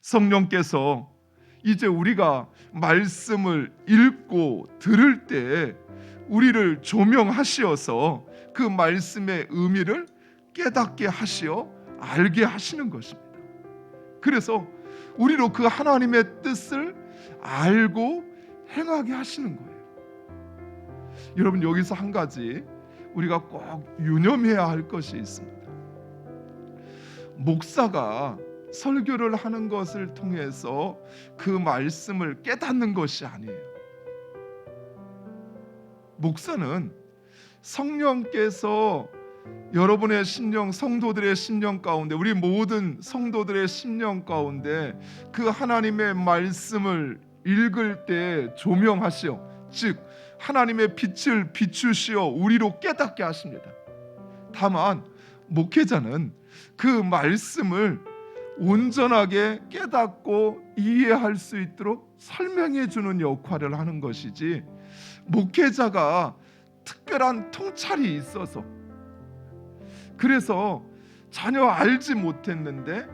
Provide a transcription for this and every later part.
성령께서 이제 우리가 말씀을 읽고 들을 때 우리를 조명하시어서 그 말씀의 의미를 깨닫게 하시어 알게 하시는 것입니다. 그래서 우리로 그 하나님의 뜻을 알고 행하게 하시는 거예요. 여러분, 여기서 한 가지 우리가 꼭 유념해야 할 것이 있습니다. 목사가 설교를 하는 것을 통해서 그 말씀을 깨닫는 것이 아니에요. 목사는 성령께서 여러분의 심령, 성도들의 심령 가운데, 우리 모든 성도들의 심령 가운데 그 하나님의 말씀을 읽을 때 조명하시어, 즉 하나님의 빛을 비추시어 우리로 깨닫게 하십니다. 다만 목회자는 그 말씀을 온전하게 깨닫고 이해할 수 있도록 설명해 주는 역할을 하는 것이지, 목회자가 특별한 통찰이 있어서 그래서 전혀 알지 못했는데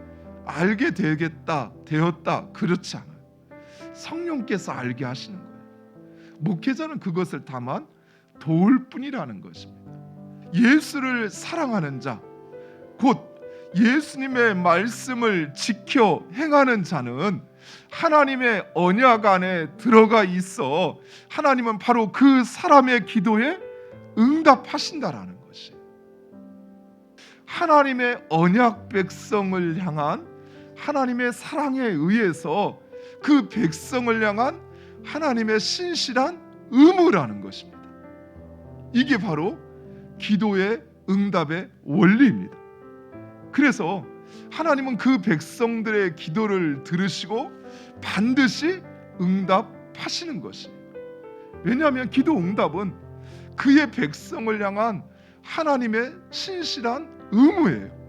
알게 되었다, 그렇지 않아요. 성령께서 알게 하시는 거예요. 목회자는 그것을 다만 도울 뿐이라는 것입니다. 예수를 사랑하는 자, 곧 예수님의 말씀을 지켜 행하는 자는 하나님의 언약 안에 들어가 있어 하나님은 바로 그 사람의 기도에 응답하신다라는 것이, 하나님의 언약 백성을 향한 하나님의 사랑에 의해서 그 백성을 향한 하나님의 신실한 의무라는 것입니다. 이게 바로 기도의 응답의 원리입니다. 그래서 하나님은 그 백성들의 기도를 들으시고 반드시 응답하시는 것입니다. 왜냐하면 기도 응답은 그의 백성을 향한 하나님의 신실한 의무예요.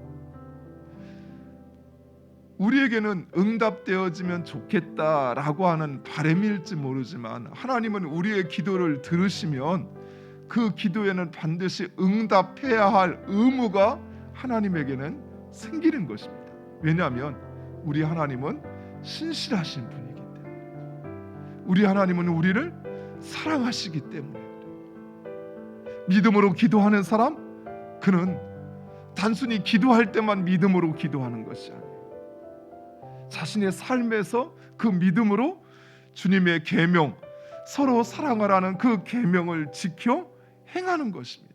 우리에게는 응답되어지면 좋겠다라고 하는 바람일지 모르지만, 하나님은 우리의 기도를 들으시면 그 기도에는 반드시 응답해야 할 의무가 하나님에게는 생기는 것입니다. 왜냐하면 우리 하나님은 신실하신 분이기 때문에, 우리 하나님은 우리를 사랑하시기 때문에. 믿음으로 기도하는 사람, 그는 단순히 기도할 때만 믿음으로 기도하는 것이 아니에요. 자신의 삶에서 그 믿음으로 주님의 계명, 서로 사랑하라는 그 계명을 지켜 행하는 것입니다.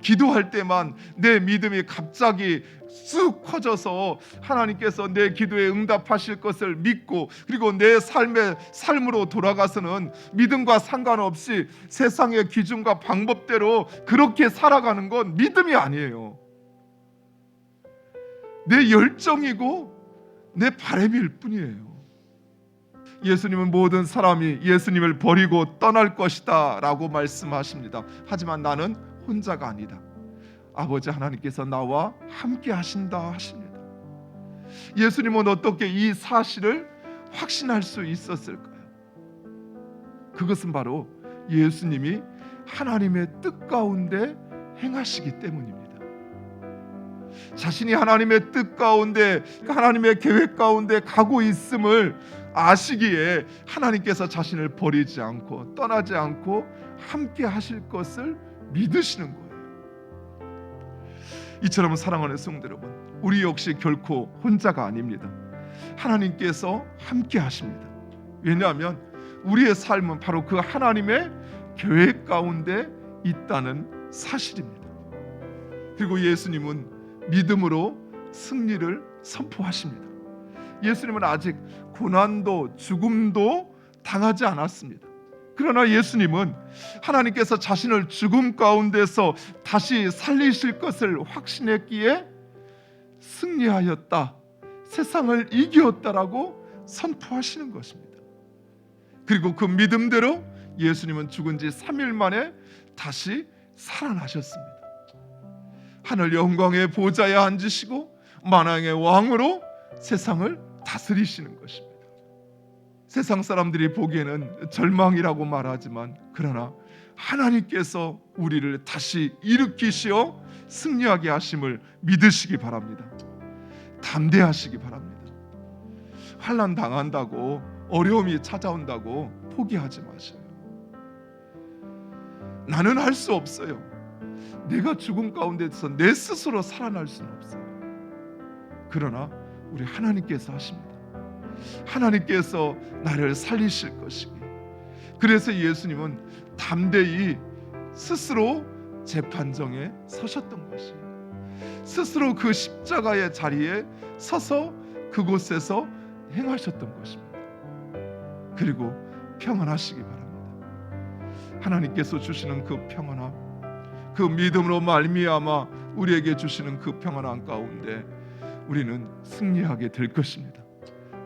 기도할 때만 내 믿음이 갑자기 쑥 커져서 하나님께서 내 기도에 응답하실 것을 믿고, 그리고 내 삶으로 돌아가서는 믿음과 상관없이 세상의 기준과 방법대로 그렇게 살아가는 건 믿음이 아니에요. 내 열정이고 내 바람일 뿐이에요. 예수님은 모든 사람이 예수님을 버리고 떠날 것이다 라고 말씀하십니다. 하지만 나는 혼자가 아니다. 아버지 하나님께서 나와 함께 하신다 하십니다. 예수님은 어떻게 이 사실을 확신할 수 있었을까요? 그것은 바로 예수님이 하나님의 뜻 가운데 행하시기 때문입니다. 자신이 하나님의 뜻 가운데, 하나님의 계획 가운데 가고 있음을 아시기에 하나님께서 자신을 버리지 않고 떠나지 않고 함께 하실 것을 믿으시는 거예요. 이처럼 사랑하는 성도 여러분, 우리 역시 결코 혼자가 아닙니다. 하나님께서 함께 하십니다. 왜냐하면 우리의 삶은 바로 그 하나님의 계획 가운데 있다는 사실입니다. 그리고 예수님은 믿음으로 승리를 선포하십니다. 예수님은 아직 고난도 죽음도 당하지 않았습니다. 그러나 예수님은 하나님께서 자신을 죽음 가운데서 다시 살리실 것을 확신했기에 승리하였다, 세상을 이겼다라고 선포하시는 것입니다. 그리고 그 믿음대로 예수님은 죽은 지 3일 만에 다시 살아나셨습니다. 하늘 영광의 보좌에 앉으시고 만왕의 왕으로 세상을 다스리시는 것입니다. 세상 사람들이 보기에는 절망이라고 말하지만, 그러나 하나님께서 우리를 다시 일으키시어 승리하게 하심을 믿으시기 바랍니다. 담대하시기 바랍니다. 환난 당한다고, 어려움이 찾아온다고 포기하지 마세요. 나는 할 수 없어요. 내가 죽음 가운데서 내 스스로 살아날 수는 없어요. 그러나 우리 하나님께서 하십니다. 하나님께서 나를 살리실 것이고, 그래서 예수님은 담대히 스스로 재판정에 서셨던 것이에요. 스스로 그 십자가의 자리에 서서 그곳에서 행하셨던 것입니다. 그리고 평안하시기 바랍니다. 하나님께서 주시는 그 평안함, 그 믿음으로 말미암아 우리에게 주시는 그 평안함 가운데 우리는 승리하게 될 것입니다.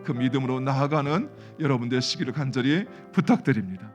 그 믿음으로 나아가는 여러분 되시기를 간절히 부탁드립니다.